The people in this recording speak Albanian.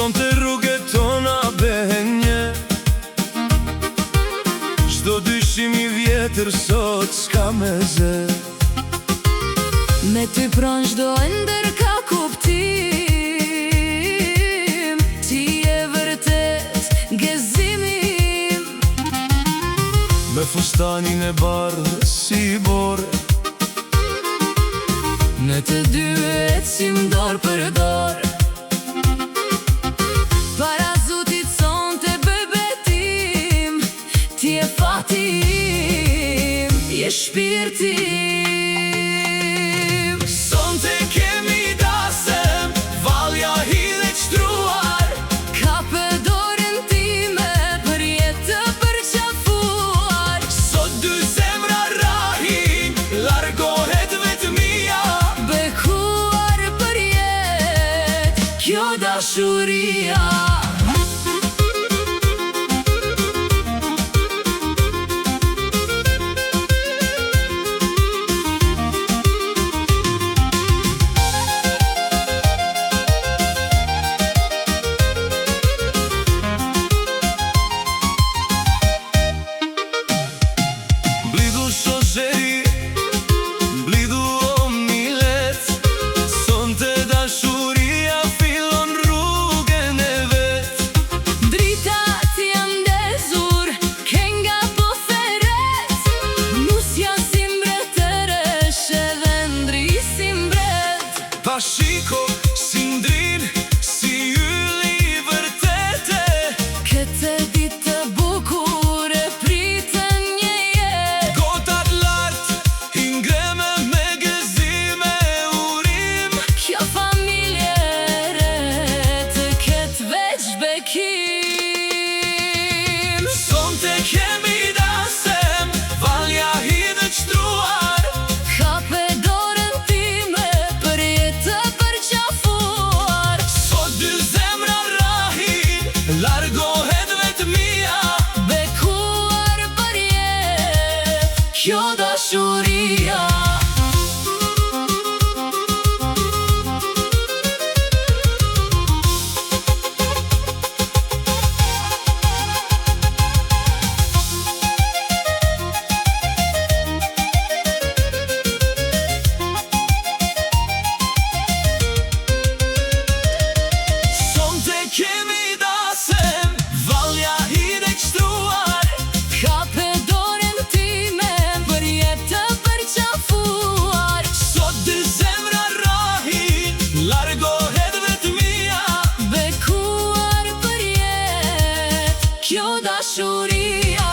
Sonte rrugët tona behen një, çdo dyshim I vjetër sot s'ka me zë. Me ty pran çdo ender ka kuptim, ti e vërtet gëzimim. Me fustanin e bardhë si borë, ne të dy ecim dorë për dorë. Para Zotit sonte bebetim, ti e fatim, je shpirtim. sonte kemi dasëm, valja hidhe qtruar. Kape dorën time për jetë të përqafuar. Sot dy zemra rahin, largohet vetmia. Bekuar për jetë, kjo dashuria. Blidu shoqëri, blidu o millet, sonte dashuria fillon rrugën e vet. Dritat janë ndezur, kenga po theret. Nusja si mbretëresh edhe ndri si mbret. Pa shiko si ndrin, si ylli I vërtete. Këtë ditë të bukur e pritën një jetë. Gotat lart, I ngreme me gëzime urim. Kjo familje re të ketë veç bekim. Sonte kemi dasëm, valja hidhe qtruar. Kape dorën time për jetë të përqafuar. Sot dy zemra rahin, largohet vetmia. Bekuar për jetë, kjo dashuria. Sonte kemi dasëm, valja hidhe qtruar. Kape dorën time për jetë të përqafuar. Sot dy zemra rahin, largohet vetmia. Bekuar për jetë, kjo dashuria.